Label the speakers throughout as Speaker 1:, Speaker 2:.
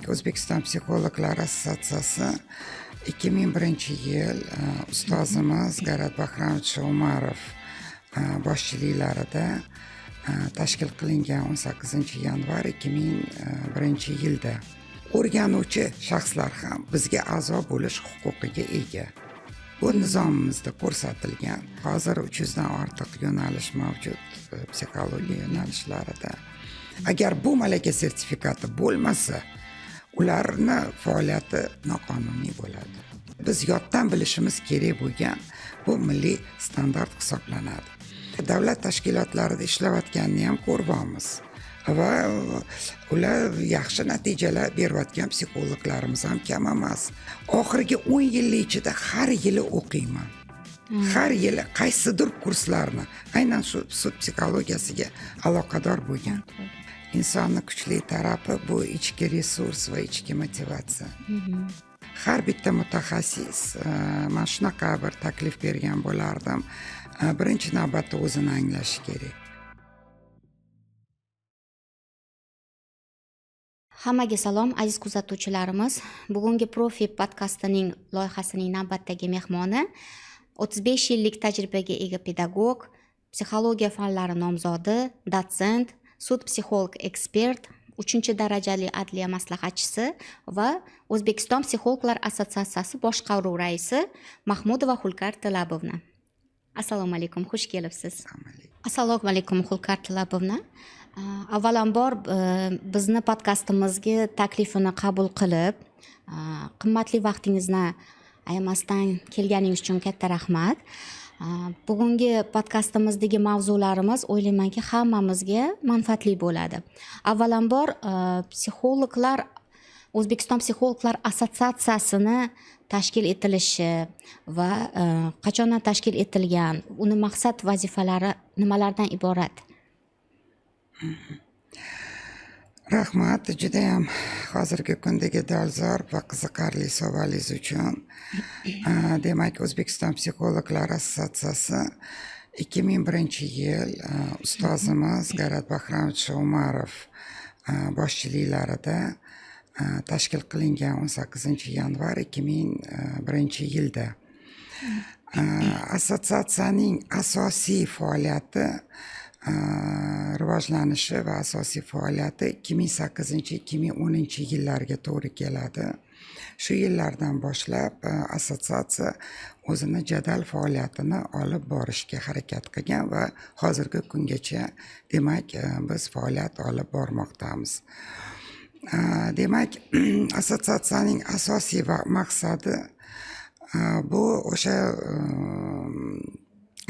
Speaker 1: O'zbekiston Psixologlar Assotsiatsiyasi 2001-yil ustozimiz Garat Bahramovich Umarov boshchiliklarida tashkil qilingan 18-yanvar 2001-yilda o'rganuvchi shaxslar ham bizga a'zo bo'lish huquqiga ega. Bu nizomimizda ko'rsatilgan. Hozir 300 dan ortiq yo'nalish mavjud psixologiya yo'nalishlarida. Agar bu malaka sertifikati bo'lmasa, ularni faoliyati noqonuniy bo'ladi. Biz yoddan bilishimiz kerak bo'lgan bu milliy standart hisoblanadi. Davlat tashkilotlarida ishlayotganini ham ko'ryapmiz. Va ular yaxshi natijalar berayotgan psixologlarimiz ham kam emas. Oxirgi 10 yil ichida har yili o'qiyman. Har yili qaysidir kurslarni aynan shu sud psixologiyasiga aloqador bo'lgan. Insonning kuchli tarafi bu ichki resurs va ichki motivatsiya. Har bitta mutaxassis mana shunaqa bir taklif bergan bo'lardim. Birinchi navbatda o'zini anglashi kerak.
Speaker 2: Hammaga salom aziz kuzatuvchilarimiz. Bugungi Profi podkastining loyihasining navbatdagi mehmoni 35 yillik tajribaga ega pedagog, psixologiya fanlari nomzodi, dotsent, sud psixolog ekspert, 3-darajali adliya maslahatchisi va O'zbekiston Psixologlar Assotsiatsiyasi boshqaruv raisi Mahmudova Xulqar Tilabovna. Assalomu alaykum, xush kelibsiz. Assalomu alaykum Xulqar Tilabovna. Avvalambor bizni podkastimizga taklifini qabul qilib, qimmatli vaqtingizni ayamasdan kelganingiz uchun katta rahmat. Bugungi podkastimizdagi mavzularimiz o'ylaymanki hammamizga manfaatli bo'ladi. Avvalambor psixologlar O'zbekiston Psixologlar Assotsiatsiyasini tashkil etilishi va qachondan tashkil etilgan, uni maqsad vazifalari nimalardan iborat?
Speaker 1: Rahmat, juda ham hozirgi kundagi dolzarb va qiziqarli savolingiz uchun. Demak, O'zbekiston Psixologlar Assotsiatsiyasi 2001-yil ustozimiz Garat Bahramovich Umarov boshchiliklarida tashkil qilingan 18-yanvar 2001-yilda. Assotsiatsiyaning asosiy faoliyati rivojlanishi va asosiy faoliyati 2008-2010 yillarga to'g'ri keladi. Shu yillardan boshlab assotsiatsiya o'zini jadal faoliyatini olib borishga harakat qilgan va hozirgi kungacha demak biz faoliyat olib bormoqdamiz. Demak, assotsiatsiyaning asosiy maqsadi bu o'sha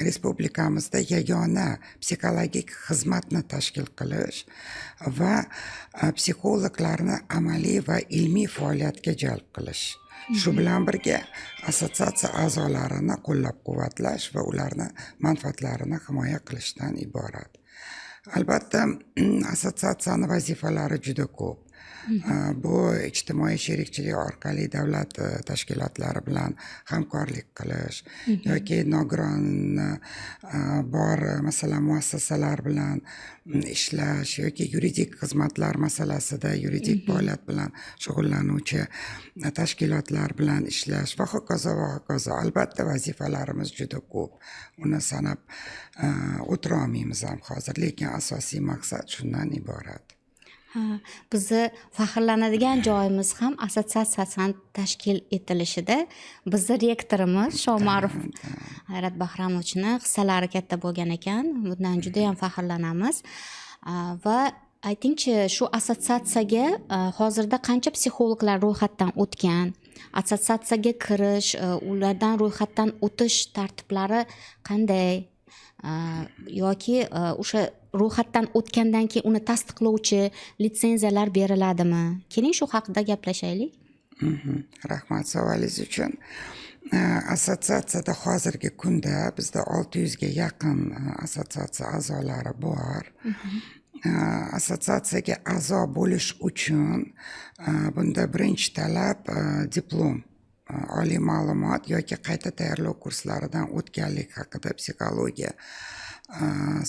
Speaker 1: respublikamizda yagona psixologik xizmatni tashkil qilish va psixologlarni amaliy va ilmiy faoliyatga jalb qilish. Shu bilan birga assotsiatsiya a'zolarini qo'llab-quvvatlash va ularni manfaatlarini himoya qilishdan iborat. Albatta, assotsiatsiyani vazifalari juda ko'p. Bu ijtimoiy sherikchilik orqali davlat tashkilotlari bilan hamkorlik qilish yoki nogiron bor masalan muassasalar bilan ishlash yoki yuridik xizmatlar masalasida yuridik faoliyat bilan shug'ullanuvchi tashkilotlar bilan ishlash va hokazo va hokazo. Albatta vazifalarimiz juda ko'p. Uni sanab o'tira olmaymiz ham hozir, lekin asosiy maqsad shundan iborat.
Speaker 2: Bizni faxrlanadigan joyimiz ham assotsiatsiyaning tashkil etilishida. Bizni rektorimiz Shomarov Garat Bahramovichni hissalari katta bo'lgan ekan. Bundan juda ham faxrlanamiz. Va aytingchi, shu assotsiatsiyaga hozirda qancha psixologlar ro'yxatdan o'tgan? Assotsiatsiyaga kirish, ulardan ro'yxatdan o'tish tartiblari qanday? Yoki o'sha ro'yxatdan o'tgandan keyin uni tasdiqlovchi litsenziyalar beriladimi? Keling shu haqida gaplashaylik.
Speaker 1: Rahmat savolingiz uchun. Assotsiatsiyada hozirgi kunda bizda 600 ga yaqin assotsiatsiya a'zolari bor. Assotsiatsiyaga a'zo bo'lish uchun bunda birinchi talab diplom, oliy ma'lumot yoki qayta tayyorlov kurslaridan o'tganlik haqida psixologiya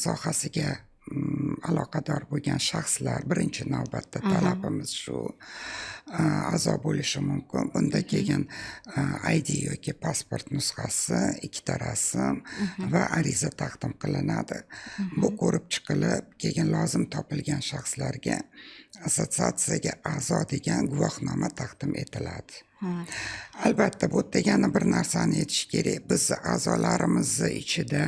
Speaker 1: sohasiga aloqador bo'lgan shaxslar birinchi navbatda talabimiz shu a'zo bo'lishi mumkin. Bunda kelgan ID yoki pasport nusxasi, ikkita rasm va ariza taqdim qilinadi. Bu ko'rib chiqilib, keyin lozim topilgan shaxslarga assotsiatsiyaga a'zo degan guvohnoma taqdim etiladi. Albatta bu degani bir narsani aytish kerak, biz a'zolarimizni ichida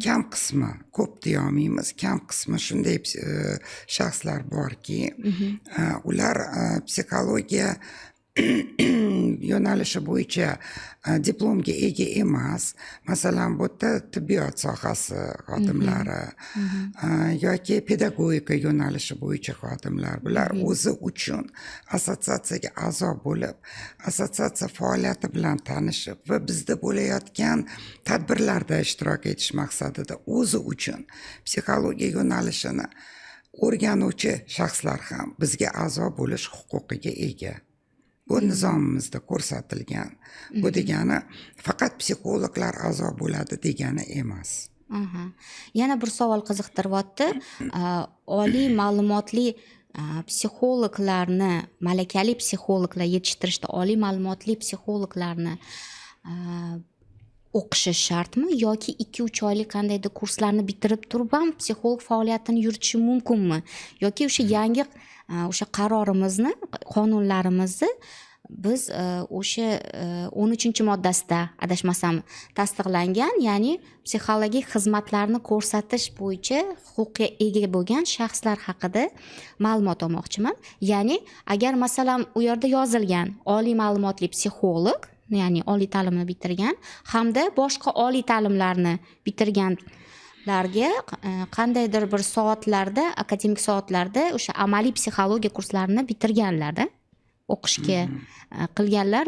Speaker 1: kam qismi, ko'p deya olmaymiz, kam qismi shunday shaxslar borki, ular psixologiya yo'nalishi bo'yicha diplomga ega emas. Masalan, bu yerda tibbiyot sohasi xodimlari yoki pedagogika yo'nalishi bo'yicha xodimlar, bular o'zi uchun assotsiatsiyaga a'zo bo'lib, assotsiatsiya faoliyati bilan tanishib va bizda bo'layotgan tadbirlarda ishtirok etish maqsadida o'zi uchun psixologiya yo'nalishini o'rganuvchi shaxslar ham bizga a'zo bo'lish huquqiga ega. Bu nizomimizda ko'rsatilgan. Bu degani faqat psixologlar a'zo bo'ladi degani emas.
Speaker 2: Yana bir savol qiziqtiryapti. Oliy ma'lumotli psixologlarni, malakali psixologlar yetishtirishda oliy ma'lumotli psixologlarni o'qishi shartmi yoki 2-3 oylik qandaydir kurslarni bitirib turib ham psixolog faoliyatini yuritishi mumkinmi? Yoki o'sha yangi o'sha qarorimizni, qonunlarimizni biz o'sha 13-moddasida adashmasam tasdiqlangan, ya'ni psixologik xizmatlarni ko'rsatish bo'yicha huquqqa ega bo'lgan shaxslar haqida ma'lumot olmoqchiman. Ya'ni agar masalan u yerda yozilgan oliy ma'lumotli psixolog, ya'ni oliy ta'limni bitirgan hamda boshqa oliy ta'limlarni bitirganlarga qandaydir bir soatlarda, akademik soatlarda o'sha amaliy psixologiya kurslarini bitirganlarda o'qishga qilganlar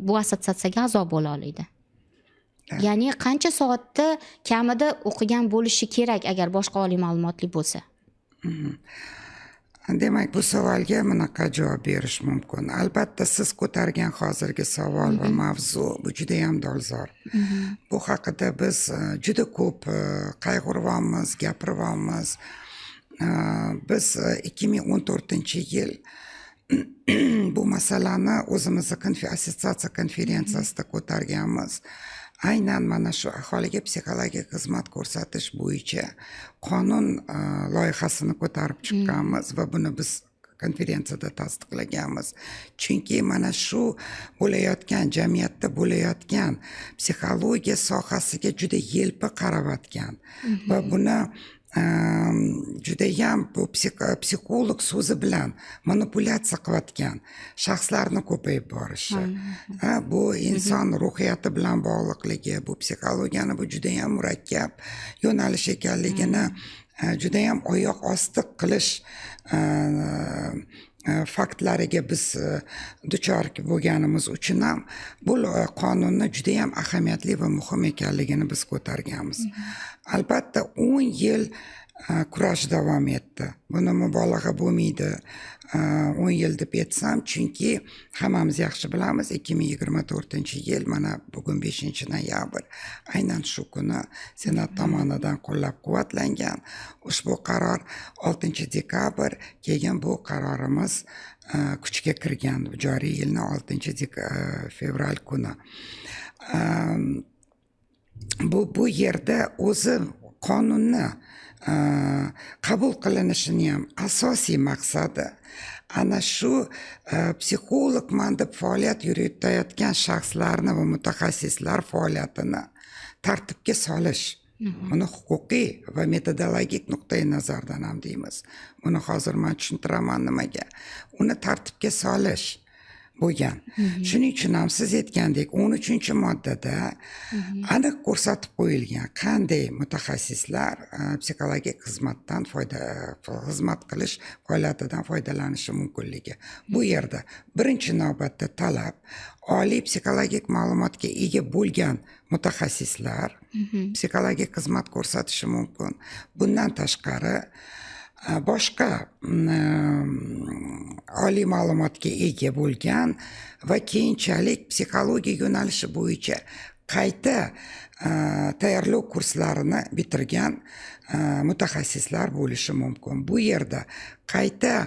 Speaker 2: bu assotsiatsiyaga a'zo bo'la oladi. Ya'ni qancha soatda kamida o'qigan bo'lishi kerak agar boshqa oliy ma'lumotli bo'lsa?
Speaker 1: Demak, bu savolga bunaqa javob berish mumkin. Albatta, siz ko'targan hozirgi savol va mavzu bu juda ham dolzarb. Bu haqida biz juda ko'p qayg'uribmiz, gapiribmiz. Biz 2014-yil bu masalani o'zimizni assotsiatsiya konferensiyasida ko'targanmiz. Aynan mana shu aholiga psixologik xizmat ko'rsatish bo'yicha qonun loyihasini ko'tarib chiqqanmiz va buni biz konferensiyada tasdiqlaganmiz. Chunki mana shu bo'layotgan jamiyatda bo'layotgan psixologiya sohasiga juda yelpi qaratgan va buni judayam bu psixolog so'zi bilan manipulyatsiya qilayotgan shaxslarni ko'payib borishi. Bu inson ruhiyati bilan bog'liqligi, bu psixologiyani bu judayam murakkab yo'nalish ekanligini judayam oyoq osti qilish faktlariga biz duchor bo'lganimiz uchun ham bu qonunni judayam ahamiyatli va muhim ekanligini biz ko'targanmiz. Albatta 10 yil kurash davom etdi. Buni mubolag'a bo'lmaydi 10 yil deb aytsam, chunki hammamiz yaxshi bilamiz 2024-yil mana bugun 5-noyabr aynan shu kuni Senat tomonidan qo'llab-quvvatlangan ushbu qaror 6-dekabr keyin bu qarorimiz kuchga kirgan joriy yilning 6-fevral kuni. Bu yerda o'zi qonunni qabul qilinishini ham asosiy maqsadi ana shu psixologman deb faoliyat yuritayotgan shaxslarni va mutaxassislar faoliyatini tartibga solish. Buni huquqiy va metodologik nuqtai nazardan ham deymiz. Buni hozir men tushuntiraman nimaga. Uni tartibga solish bo'lgan. Shuning uchun ham siz aytgandek 13-moddada aniq ko'rsatib qo'yilgan qanday mutaxassislar psixologik xizmatdan xizmat qilish faoliyatidan foydalanishi mumkinligi. Bu yerda birinchi navbatda talab oliy psixologik ma'lumotga ega bo'lgan mutaxassislar psixologik xizmat ko'rsatishi mumkin. Bundan tashqari boshqa oliy ma'lumotga ega bo'lgan va keyinchalik psixologiya yo'nalishi bo'yicha qayta tayyorlov kurslarini bitirgan mutaxassislar bo'lishi mumkin. Bu yerda qayta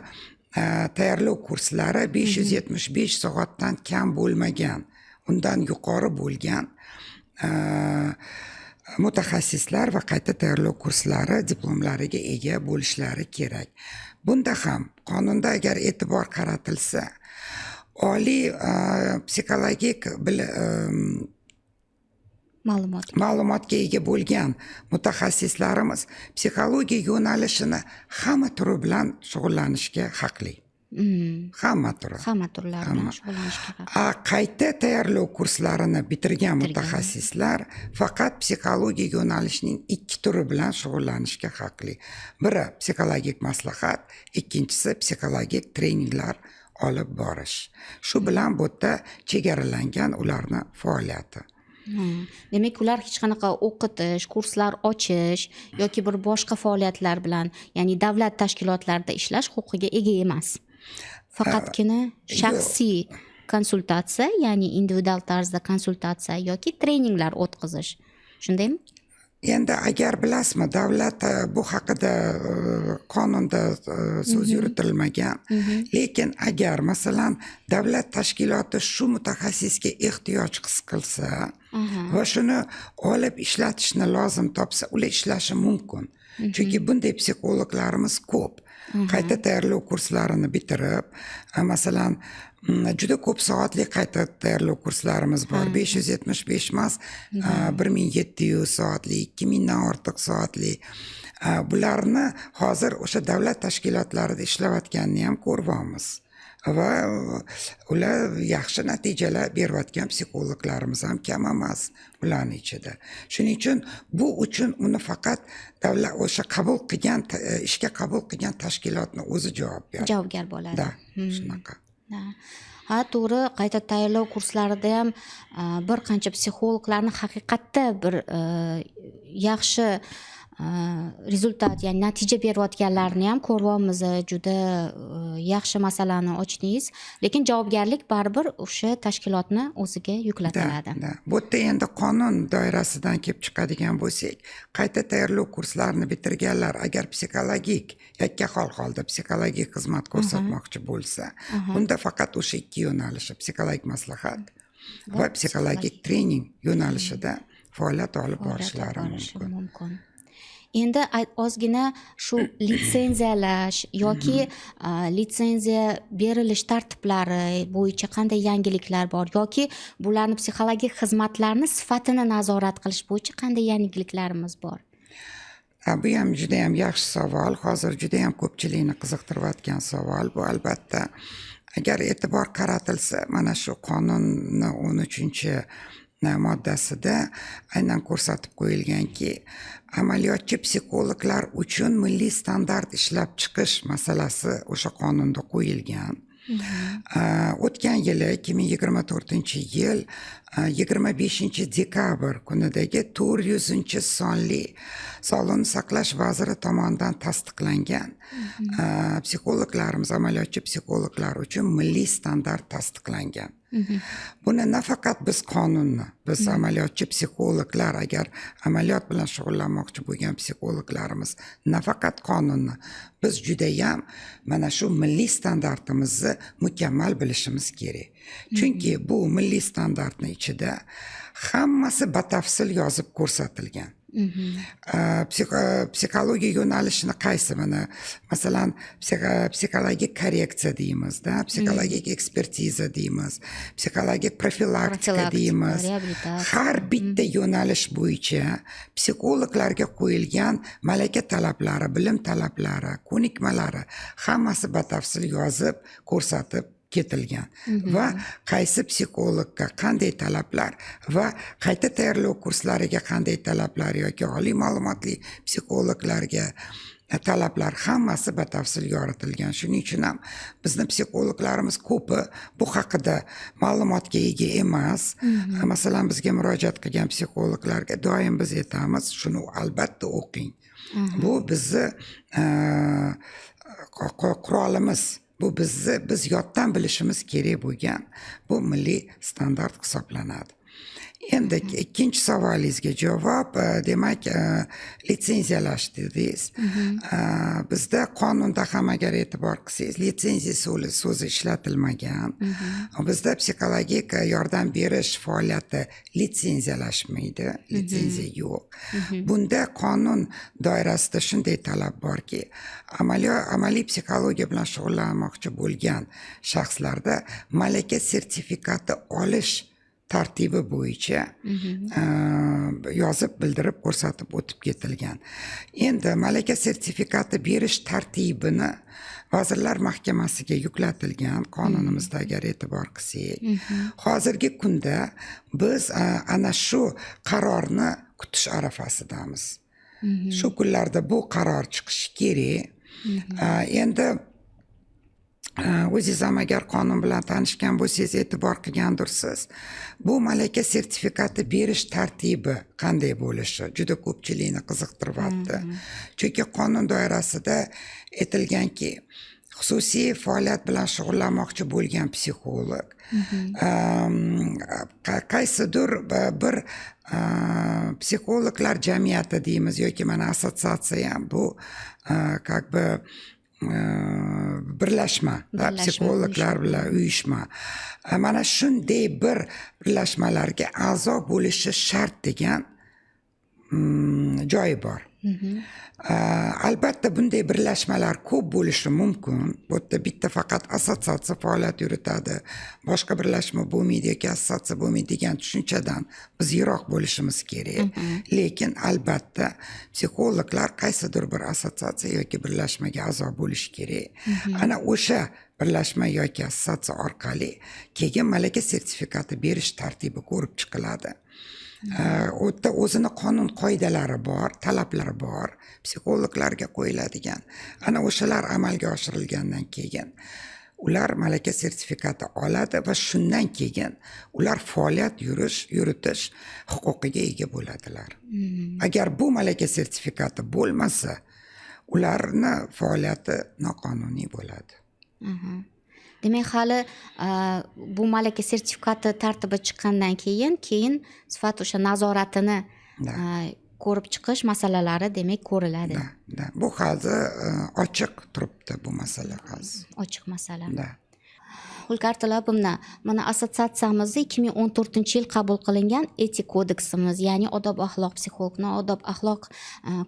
Speaker 1: tayyorlov kurslari 575 soatdan kam bo'lmagan, undan yuqori bo'lgan mutaxassislar va qayta tayyorlov kurslari diplomlariga ega bo'lishlari kerak. Bunda ham qonunda agar e'tibor qaratilsa, oliy psixologik ma'lumotga ega bo'lgan mutaxassislarimiz psixologiya yo'nalishini hamma turi bilan shug'ullanishga haqli. Hamma
Speaker 2: turlar bilan shug'ullanishga haqli.
Speaker 1: Qayta tayyorlov kurslarini bitirgan mutaxassislar faqat psixologiya yo'nalishining 2 turi bilan shug'ullanishga haqli. Biri psixologik maslahat, ikkinchisi psixologik treninglar olib borish. Shu bilan bu yerda chegaralangan ularning faoliyati.
Speaker 2: Demak, ular hech qanaqa o'qitish, kurslar ochish yoki bir boshqa faoliyatlar bilan, ya'ni davlat tashkilotlarida ishlash huquqiga ega emas. Faqatgina shaxsiy konsultatsiya, ya'ni individual tarzda konsultatsiya yoki treninglar o'tkazish. Shundaymi?
Speaker 1: Endi agar bilasizmi, davlat bu haqida qonunda so'z yuritilmagan, lekin agar masalan davlat tashkiloti shu mutaxassisga ehtiyoj his qilsa va shuni olib ishlatishni lozim topsa, ular ishlashi mumkin. Chunki bunday psixologlarimiz ko'p. Qayta tayyorlov kurslarini bitirib, masalan, juda ko'p soatli qayta tayyorlov kurslarimiz bor. 575 emas, 1700 soatli, 2000 dan ortiq soatli. Bularni hozir o'sha davlat tashkilotlarida ishlayotganini ham ko'ryapmiz. Va ular yaxshi natijalar berayotgan psixologlarimiz ham kam emas ularning ichida. Shuning uchun bu uchun uni faqat davlat o'sha qabul qilgan ishga qabul qilgan tashkilotning o'zi
Speaker 2: javobgar bo'ladi.
Speaker 1: Da, shunaqa.
Speaker 2: Ha, to'g'ri, qayta tayyorlov kurslarida ham bir qancha psixologlarni haqiqatda bir yaxshi rezultat, ya'ni natija berayotganlarni ham ko'ryapmiz. Juda yaxshi masalani ochdingiz, lekin javobgarlik baribir o'sha tashkilotni o'ziga yuklatiladi.
Speaker 1: Bu yerda endi qonun doirasidan kelib chiqadigan bo'lsak, qayta tayyorlov kurslarini bitirganlar agar psixologik yakkahol holda psixologik xizmat ko'rsatmoqchi bo'lsa, bunda faqat o'sha 2 yo'nalish, psixologik maslahat va psixologik trening yo'nalishida faoliyat olib borishlari mumkin.
Speaker 2: Endi ozgina shu litsenziyalash yoki litsenziya berilish tartiblari bo'yicha qanday yangiliklar bor yoki bularni psixologik xizmatlarni sifatini nazorat qilish bo'yicha qanday yangiliklarimiz bor?
Speaker 1: Bu ham juda ham yaxshi savol. Hozir juda ham ko'pchilikni qiziqtirayotgan savol bu. Albatta, agar e'tibor qaratilsa, mana shu qonunning 13-moddasida aynan ko'rsatib qo'yilganki, amaliyotchi psixologlar uchun milliy standart ishlab chiqish masalasi o'sha qonunda qo'yilgan. O'tgan yili 2024-yil 25-dekabr kunidagi 400-sonli Sog'liqni saqlash vaziri tomonidan tasdiqlangan psixologlarimiz, amaliyotchi psixologlar uchun milliy standart tasdiqlangan. Buni nafaqat biz qonunni, biz amaliyotchi psixologlar, agar amaliyot bilan shug'ullanmoqchi bo'lgan psixologlarimiz nafaqat qonunni, biz judayam mana shu milliy standartimizni mukammal bilishimiz kerak. Chunki bu milliy standartning ichida hammasi batafsil yozib ko'rsatilgan. Psixologiya yo'nalishini qaysi, mana masalan psixologik korreksiya deymiz, psixologik ekspertiza deymiz, psixologik profilaktika deymiz. Har bitta yo'nalish bo'yicha psixologlarga qo'yilgan malaka talablari, bilim talablari, ko'nikmalari hammasi batafsil yozib ko'rsatib ketilgan va qaysi psixologga qanday talablar va qayta tayyorlov kurslariga qanday talablar yoki oliy ma'lumotli psixologlarga talablar hammasi batafsil yoritilgan. Shuning uchun ham bizni psixologlarimiz ko'pi bu haqida ma'lumotga ega emas. Masalan, bizga murojaat qilgan psixologlarga doim biz aytamiz, shuni albatta o'qing. Bu bizni qurolimiz. Bu biz yoddan bilishimiz kerak bo'lgan bu milliy standart hisoblanadi. Endi ikkinchi savolingizga javob, demak, litsenziyalash dedingiz. Bizda qonunda ham agar e'tibor qilsangiz, litsenziya so'zi ishlatilmagan. Bizda psixologik yordam berish faoliyati litsenziyalashmaydi, litsenziya yo'q. Bunda qonun doirasida shunday talab borki, amaliy psixologiya bilan shug'ullanmoqchi bo'lgan shaxslarda malaka sertifikati olish tartibi bo'yicha yozib bildirib ko'rsatib o'tib ketilgan. Endi malaka sertifikati berish tartibini Vazirlar Mahkamasiga yuklatilgan qonunimizda agar e'tibor qilsak, hozirgi kunda biz ana shu qarorni kutish arafasidamiz. Shu kunlarda bu qaror chiqishi kerak. Endi o'zingiz ham agar qonun bilan tanishgan bo'lsangiz, e'tibor qilgandirsiz. Bu malaka sertifikati berish tartibi qanday bo'lishi juda ko'pchilikni qiziqtiryapti. Chunki qonun doirasida aytilganki, xususiy faoliyat bilan shug'ullanmoqchi bo'lgan psixolog qaysidir bir psixologlar jamiyati deymiz yoki mana assotsiatsiya ham bu как бы birlashma, psixologlar bilan uyushma. Mana shunday bir birlashmalarga a'zo bo'lishi shart degan joyi bor. Albatta bunday birlashmalar ko'p bo'lishi mumkin. Bu yerda bitta faqat assotsiatsiya faoliyat yuritadi, boshqa birlashma bo'lmaydi yoki assotsiatsiya bo'lmaydi degan tushunchadan biz yiroq bo'lishimiz kerak. Lekin albatta psixologlar qaysidir bir assotsiatsiya yoki birlashmaga a'zo bo'lishi kerak. Ana o'sha birlashma yoki assotsiatsiya orqali keyin malaka sertifikati berish tartibi ko'rib chiqiladi. O'zini qonun qoidalari bor, talablari bor, psixologlarga qo'yiladigan. Ana o'shalar amalga oshirilgandan keyin ular malaka sertifikati oladi va shundan keyin ular faoliyat yuritish huquqiga ega bo'ladilar. Agar bu malaka sertifikati bo'lmasa, ularni faoliyati noqonuniy bo'ladi.
Speaker 2: Demak, hali bu malaka sertifikati tartibi chiqqandan keyin sifat o'sha nazoratini ko'rib chiqish masalalari demak ko'riladi.
Speaker 1: Bu hozir ochiq turibdi bu masala hozir.
Speaker 2: Ochiq masala. Hulkar Talabovna, mana assotsiatsiyamizda 2014-yil qabul qilingan etik kodeksimiz, ya'ni odob axloq psixologning odob axloq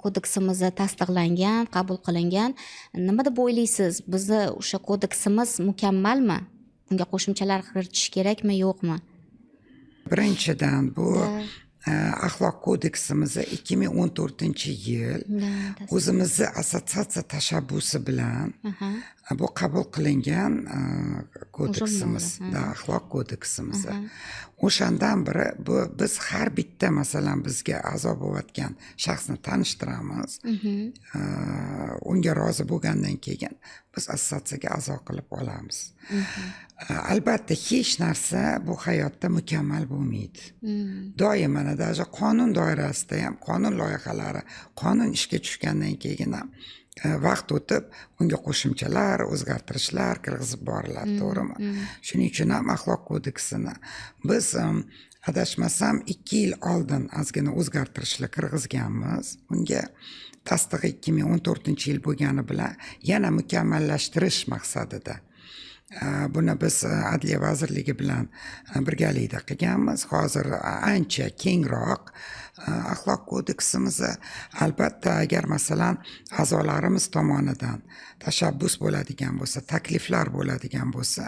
Speaker 2: kodeksimiz tasdiqlangan, qabul qilingan. Nima deb o'ylaysiz? Bizni o'sha kodeksimiz mukammalmi? Unga qo'shimchalar kiritish kerakmi, yo'qmi?
Speaker 1: Birinchidan bu axloq kodeksimiz 2014-yil o'zimizni assotsiatsiya tashabbusi bilan bu qabul qilingan kodeksimiz, axloq kodeksimiz. O'shandan beri biz har bitta masalan bizga a'zo bo'layotgan shaxsni tanishtiramiz. Unga rozi bo'lgandan keyin biz assotsiatsiyaga a'zo qilib olamiz. Albatta hech narsa bu hayotda mukammal bo'lmaydi. Doim mana даже qonun doirasida ham qonun loyihalari, qonun ishga tushgandan keyin ham vaqt o'tib unga qo'shimchalar, o'zgartirishlar kirgizib boriladi, to'g'rimi? Shuning uchun ham axloq kodeksini biz adashmasam 2 yil oldin ozgina o'zgartirishlar kirgizganmiz. Unga tasdig'i 2014-yil bo'lgani bilan yana mukammallashtirish maqsadida buni biz Adliya vazirligi bilan birgalikda qilganmiz. Hozir ancha kengroq axloq kodeksimiz. Albatta agar masalan a'zolarimiz tomonidan tashabbus bo'ladigan bo'lsa, takliflar bo'ladigan bo'lsa,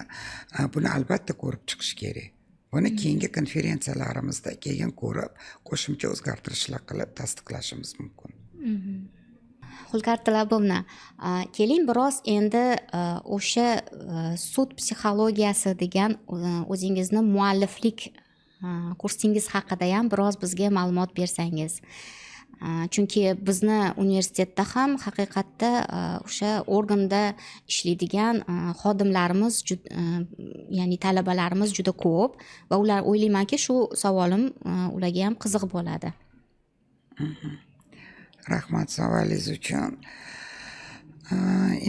Speaker 1: buni albatta ko'rib chiqish kerak. Buni keyingi konferensiyalarimizda keyin ko'rib, qo'shimcha o'zgartirishlar qilib tasdiqlashimiz mumkin.
Speaker 2: Hulkar Talabovna, keling biroz endi o'sha sud psixologiyasi degan o'zingizni mualliflik kursingiz haqida ham biroz bizga ma'lumot bersangiz. Chunki bizni universitetda ham haqiqatda o'sha organda ishlaydigan xodimlarimiz, ya'ni talabalarimiz juda ko'p va ular o'ylaymanki shu savolim ularga ham qiziq bo'ladi.
Speaker 1: Rahmat savolingiz uchun.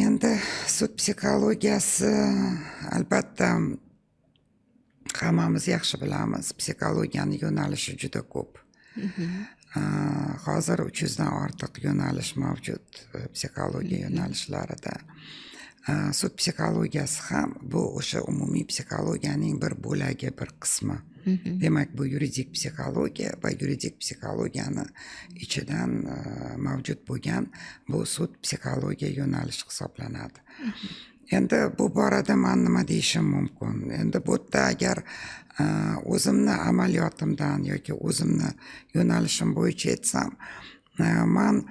Speaker 1: Endi sud psixologiyasi albatta hammamiz yaxshi bilamiz, psixologiyani yo'nalishi juda ko'p. Hozir 300 dan ortiq yo'nalish mavjud psixologiya yo'nalishlarida. Sud psixologiyasi ham bu o'sha umumiy psixologiyaning bir bo'lagi, bir qismi. Demak, bu yuridik psixologiya va yuridik psixologiyani ichidan mavjud bo'lgan bu sud psixologiya yo'nalishi hisoblanadi. Endi bu borada men nima deyishim mumkin? Endi bu yerda agar o'zimni amaliyotimdan yoki o'zimni yo'nalishim bo'yicha aytsam, men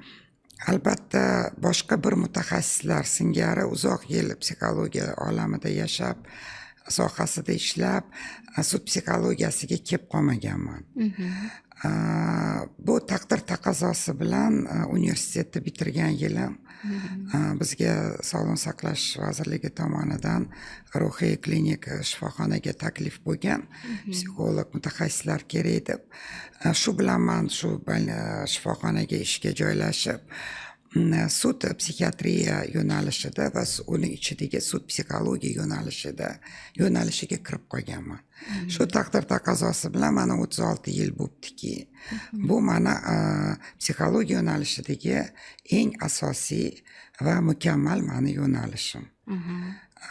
Speaker 1: albatta boshqa bir mutaxassislar singari uzoq yil psixologiya olamida yashab, sohasida ishlab, sud psixologiyasiga kelib qolmaganman. Bu taqdir taqozosi bilan universitetni bitirgan yilim bizga Sog'liqni saqlash vazirligi tomonidan ruhiy klinik shifoxonaga taklif bo'lgan, psixolog mutaxassislar kerak deb. Shu bilan men shu shifoxonaga ishga joylashib, sud psixiatriya yo'nalishida va uni ichidagi sud psixologiya yo'nalishiga kirib qolganman. Shu taqdir taqozosi bilan mana 36 yil bo'libdiki, bu mana psixologiya yo'nalishidagi eng asosiy va mukammal mani yo'nalishim.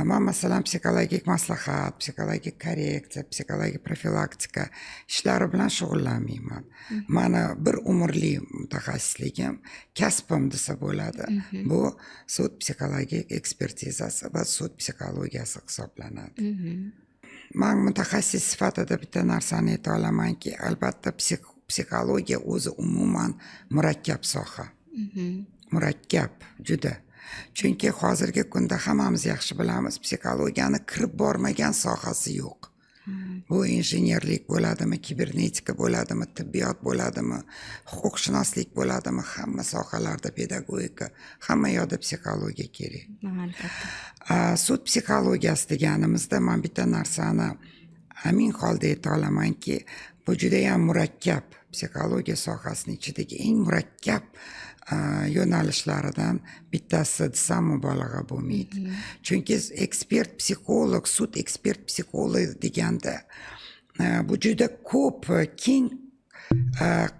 Speaker 1: Men masalan psixologik maslahat, psixologik korreksiya, psixologik profilaktika ishlari bilan shug'ullanmayman. Mani bir umrli mutaxassisligim, kasbim desa bo'ladi. Bu sud psixologik ekspertizasi va sud psixologiyasi hisoblanadi. Men mutaxassis sifatida bitta narsani ayta olamanki, albatta psixologiya o'zi umuman murakkab soha. Murakkab, juda. Chunki hozirgi kunda hammamiz yaxshi bilamiz, psixologiyani kirib bormagan sohasi yo'q. Bu injenerlik bo'ladimi, kibernetika bo'ladimi, tibbiyot bo'ladimi, huquqshunoslik bo'ladimi, hamma sohalarda pedagogika, hamma yoqda psixologiya kerak. Sud psixologiyasi deganimizda men bitta narsani amin holda ayta olamanki, bu juda ham murakkab, psixologiya sohasining ichidagi eng murakkab yo'nalishlaridan bittasi desam mubolag'a bo'lmaydi. Chunki ekspert psixolog, sud ekspert psixolog deganda bu juda ko'p keng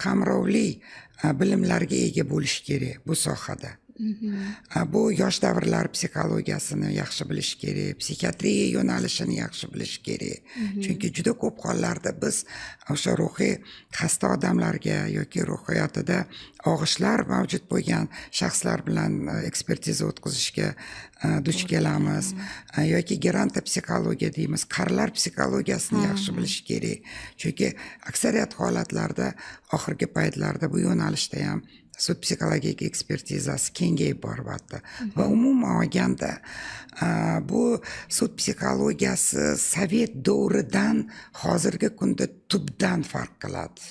Speaker 1: qamrovli bilimlarga ega bo'lish kerak bu sohada. Bu yosh davrlar psixologiyasini yaxshi bilish kerak, psixiatriya yo'nalishini yaxshi bilish kerak. Chunki juda ko'p hollarda biz o'sha ruhiy xasta odamlarga yoki ruhiyatida og'ishlar mavjud bo'lgan shaxslar bilan ekspertiza o'tkazishga duch kelamiz. Yoki gerontopsixologiya deymiz, qarilar psixologiyasini yaxshi bilish kerak. Chunki aksariyat holatlarda oxirgi paytlarda bu yo'nalishda ham sud psixologik ekspertizasi kengayib boryapti. Va umuman olganda bu sud psixologiyasi Sovet davridan hozirgi kunda tubdan farq qiladi.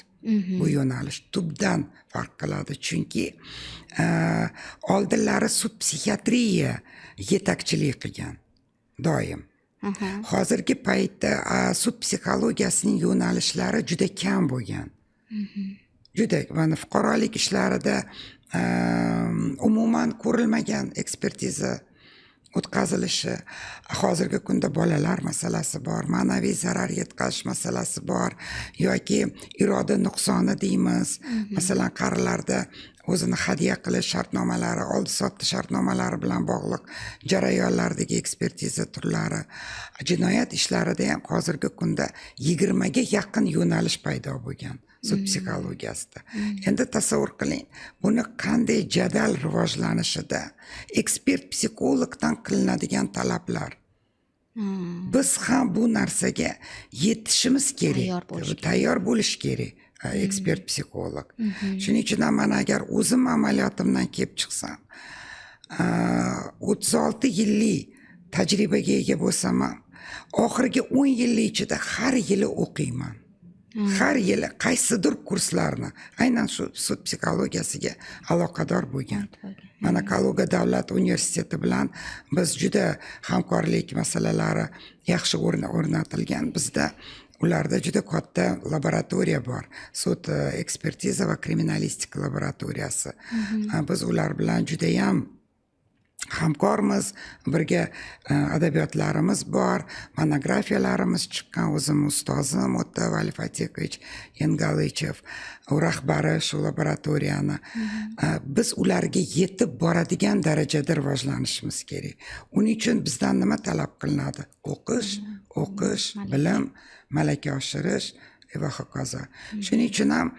Speaker 1: Bu yo'nalish tubdan farq qiladi. Chunki oldinlari sud psixiatriya yetakchilik qilgan doim. Hozirgi paytda sud psixologiyasining yo'nalishlari juda kam bo'lgan. Juda mana fuqarolik ishlarida umuman ko'rilmagan ekspertiza o'tkazilishi, hozirgi kunda bolalar masalasi bor, ma'naviy zarar yetkazish masalasi bor yoki iroda nuqsoni deymiz. Masalan, qarilarda o'zini hadya qilish shartnomalari, oldi-sotdi shartnomalari bilan bog'liq jarayonlardagi ekspertiza turlari. Jinoyat ishlarida ham hozirgi kunda 20 ga yaqin yo'nalish paydo bo'lgan sud psixologiyasida. Endi tasavvur qiling, buni qanday jadal rivojlanishida ekspert psixologdan qilinadigan talablar. Biz ham bu narsaga yetishimiz kerak, tayyor bo'lish kerak. Ekspert psixolog. Shuning uchun men agar o'zim amaliyotimdan kelib chiqsam, 36 yillik tajribaga ega bo'lsam, oxirgi 10 yillik ichida har yili o'qiyman. Har yili qaysidir kurslarni aynan shu sud psixologiyasiga aloqador bo'lgan. Mana Kaluga davlat universiteti bilan biz juda hamkorlik masalalari yaxshi o'rnatilgan. Bizda ularda juda katta laboratoriya bor. Sud ekspertiza va kriminalistika laboratoriyasi. Biz ular bilan juda ham hamkormiz, birga adabiyotlarimiz bor, monografiyalarimiz chiqqan. O'zim ustozim O'tta Vali Fatiqovich Yengalichev, u rahbari shu laboratoriyani. Biz ularga yetib boradigan darajada rivojlanishimiz kerak. Uning uchun bizdan nima talab qilinadi? O'qish, bilim, malaka oshirish va hokazo. Shuning uchun ham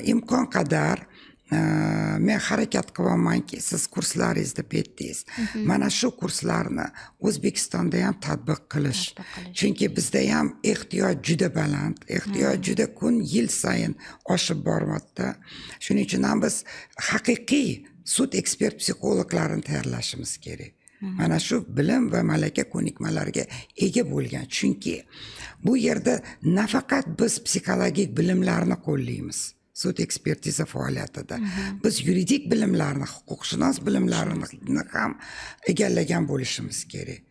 Speaker 1: imkon qadar men harakat qilyapmanki, siz kurslaringizni bitdingiz. Mana shu kurslarni O'zbekistonda ham tatbiq qilish. Chunki bizda ham ehtiyoj juda baland, ehtiyoj juda kun yil sayin oshib boryapti. Shuning uchun ham biz haqiqiy sud ekspert psixologlarini tayyorlashimiz kerak. Mana shu bilim va malaka ko'nikmalarga ega bo'lgan. Chunki bu yerda nafaqat biz psixologik bilimlarni qo'llaymiz. Sud ekspertiza faoliyatida biz yuridik bilimlarni, huquqshunos bilimlarini ham egallagan bo'lishimiz kerak.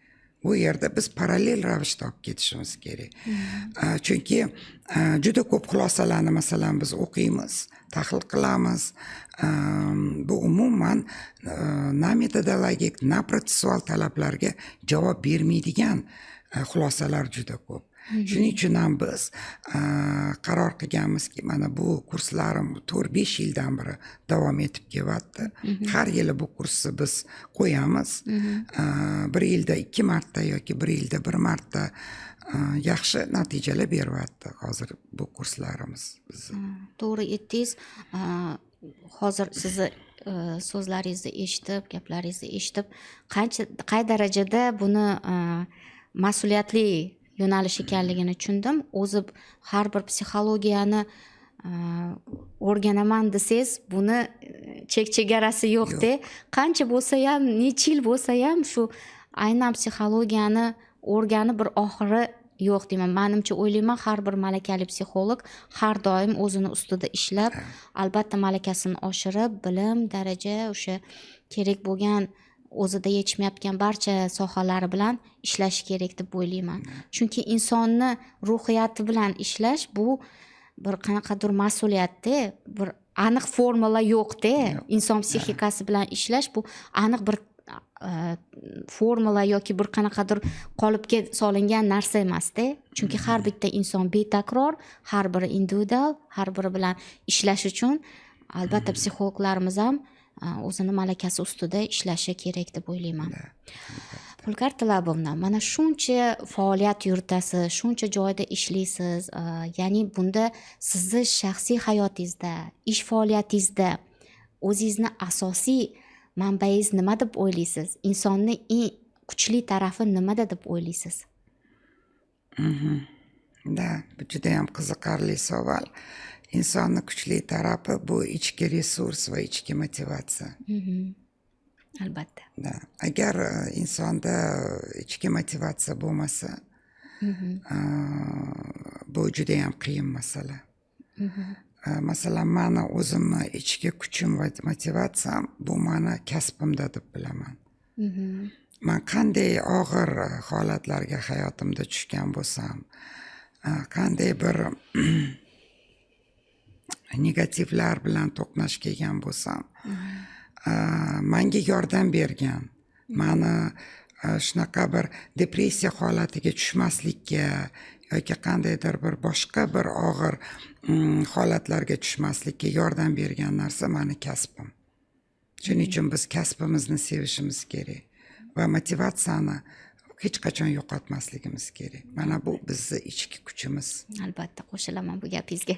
Speaker 1: Bu yerda biz parallel ravishda olib ketishimiz kerak. Chunki juda ko'p xulosalarni masalan biz o'qiymiz, tahlil qilamiz. Bu umuman na metodologik, na protsessual talablarga javob bermaydigan xulosalar juda ko'p. Shuning uchun ham biz qaror qilganmizki, mana bu kurslarim 4-5 yildan beri davom etib kelyapti. Har yili bu kursni biz qo'yamiz. Bir yilda 2 marta yoki bir yilda 1 marta yaxshi natijalar beryapti hozir bu kurslarimiz bizni.
Speaker 2: To'g'ri aytdingiz. Hozir sizni so'zlaringizni eshitib, gaplaringizni eshitib, qay darajada buni mas'uliyatli yo'nalish ekanligini tushundim. O'zi har bir psixologiyani o'rganaman desangiz, buni chegarasi yo'q-da. Qancha bo'lsa ham, necha yil bo'lsa ham shu aynan psixologiyani o'rganib bir oxiri yo'q deyman. Menimcha o'ylayman, har bir malakali psixolog har doim o'zini ustida ishlab, albatta malakasini oshirib, bilim, daraja, o'sha kerak bo'lgan o'zida yetishmayotgan barcha sohalari bilan ishlash kerak deb o'ylayman. Chunki insonni ruhiyati bilan ishlash bu bir qanaqadir mas'uliyatda, bir aniq formula yo'q-da. Inson psixikasi bilan ishlash bu aniq bir formula yoki bir qanaqadir qolipga solingan narsa emas-da. Chunki har bitta inson betakror, har biri individual, har biri bilan ishlash uchun albatta psixologlarimiz ham o'zini malakasi ustida ishlashi kerak deb o'ylayman. Pulkar Tilabovna, mana shuncha faoliyat yuritasiz, shuncha joyda ishlaysiz. Ya'ni bunda sizni shaxsiy hayotingizda, ish faoliyatingizda o'zingizni asosiy manbaingiz nima deb o'ylaysiz? Insonni eng kuchli tarafi nimada deb o'ylaysiz?
Speaker 1: Bu juda ham qiziqarli savol. Insonni kuchli tarafi bu ichki resurs va ichki motivatsiya.
Speaker 2: Albatta.
Speaker 1: Agar insonda ichki motivatsiya bo'lmasa, bu juda ham qiyin masala. Masalan, meni o'zimni ichki kuchim va motivatsiyam bu meni kasbimda deb bilaman. Men qanday og'ir holatlarga hayotimda tushgan bo'lsam, qanday bir negativlar bilan to'qnash kelgan bo'lsam, menga yordam bergan, meni shunaqa bir depressiya holatiga tushmaslikka yoki qandaydir bir boshqa bir og'ir holatlarga tushmaslikka yordam bergan narsa meni kasbim. Shuning uchun biz kasbimizni sevishimiz kerak va motivatsiyani hech qachon yo'qotmasligimiz kerak. Mana bu bizni ichki kuchimiz.
Speaker 2: Albatta qo'shilaman bu gapingizga.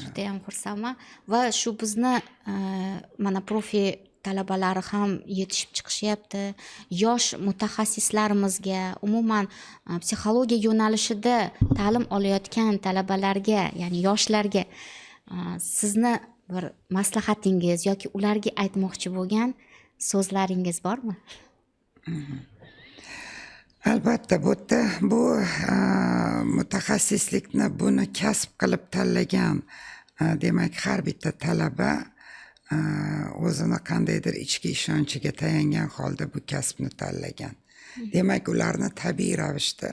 Speaker 2: Juda ham xursandman va shu bizni mana profi talabalari ham yetishib chiqishyapti. Yosh mutaxassislarimizga, umuman psixologiya yo'nalishida ta'lim olayotgan talabalarga, ya'ni yoshlarga sizni bir maslahatingiz yoki ularga aytmoqchi bo'lgan so'zlaringiz bormi?
Speaker 1: Albatta, bu mutaxassislikni buni kasb qilib tanlagan, demak har bitta talaba o'zini qandaydir ichki ishonchiga tayangan holda bu kasbni tanlagan. Demak, ularni tabiiy ravishda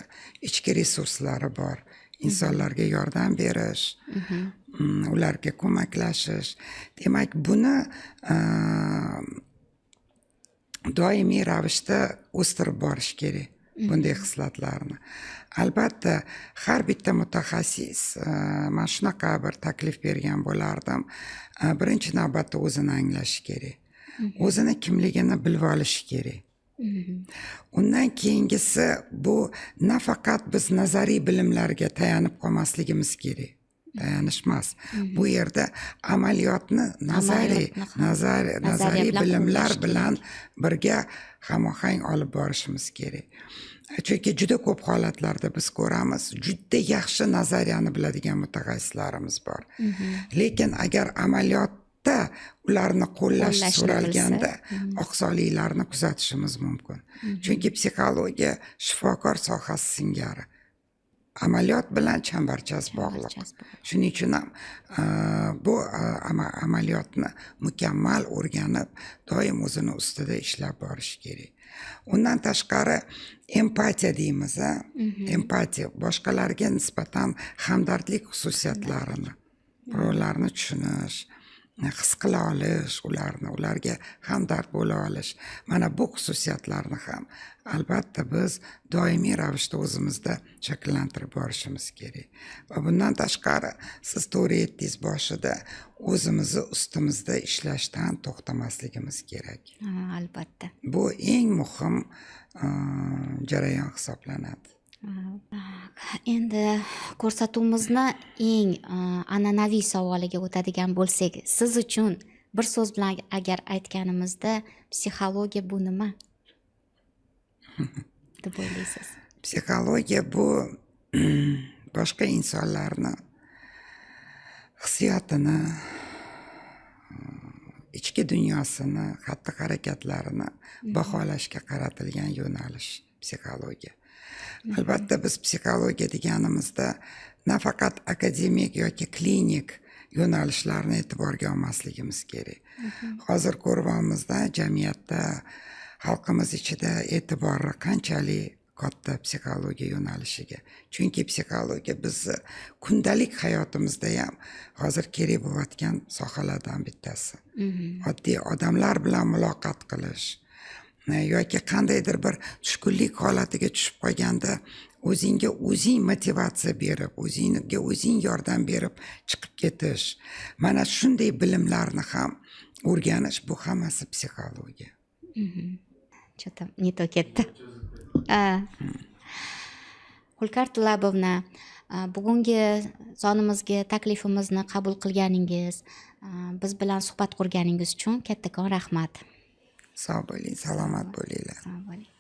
Speaker 1: ichki resurslari bor. Insonlarga yordam berish, ularga ko'maklashish. Demak, buni doimiy ravishda o'stirib borish kerak bunday xislatlarni. Albatta, har bitta mutaxassis mana shunaqa bir taklif bergan bo'lardim. Birinchi navbatda o'zini anglashi kerak. O'zini kimligini bilib olishi kerak. Undan keyingisi bu nafaqat biz nazariy bilimlarga tayanib qolmasligimiz kerak. Tayanish emas. Bu yerda amaliyotni nazariy bilimlar bilan birga hamohang olib borishimiz kerak. Chunki juda ko'p holatlarda biz ko'ramiz, juda yaxshi nazariyani biladigan mutaxassislarimiz bor. Lekin agar amaliyotda ularni qo'llash so'ralganda oqsoqliklarni kuzatishimiz mumkin. Chunki psixologiya shifokor sohasi singari. Amaliyot bilan chambarchas bog'liq. Shuning uchun ham bu amaliyotni mukammal o'rganib, doim o'zini ustida ishlab borish kerak. Undan tashqari empatiya deymiz, empatiya boshqalarga nisbatan hamdardlik xususiyatlarini, birovlarni tushunish, his qila olish, ularga hamdard bo'la olish. Mana bu xususiyatlarni ham albatta biz doimiy ravishda o'zimizda shakllantirib borishimiz kerak. Va bundan tashqari siz to'g'ri aytdingiz boshida, o'zimizni ustimizda ishlashdan to'xtamasligimiz kerak.
Speaker 2: Albatta.
Speaker 1: Bu eng muhim jarayon hisoblanadi.
Speaker 2: Endi ko'rsatuvimizni eng an'anaviy savoliga o'tadigan bo'lsak, siz uchun bir so'z bilan agar aytganimizda psixologiya bu nima deb o'ylaysiz?
Speaker 1: Psixologiya bu boshqa insonlarni hissiyotini, ichki dunyosini, xatti-harakatlarini baholashga qaratilgan yo'nalish psixologiya. Albatta biz psixologiya deganimizda nafaqat akademik yoki klinik yo'nalishlarni e'tiborga olmasligimiz kerak. Hozir ko'rganimizda jamiyatda xalqimiz ichida e'tibori qanchalik katta psixologiya yo'nalishiga. Chunki psixologiya bizni kundalik hayotimizda ham hozir kerak bo'layotgan sohalardan bittasi. Oddiy odamlar bilan muloqot qilish yoki qandaydir bir tushkunlik holatiga tushib qolganda o'zingga o'zing motivatsiya berib, o'zingga o'zing yordam berib chiqib ketish. Mana shunday bilimlarni ham o'rganish, bu hammasi psixologiya.
Speaker 2: Что-то не то ketdi. Xulqar Tilabovna, bugungi sonimizga taklifimizni qabul qilganingiz, biz bilan suhbat qurganingiz uchun kattakon rahmat.
Speaker 1: Sog' bo'ling, salomat bo'linglar.
Speaker 2: Sog' bo'ling.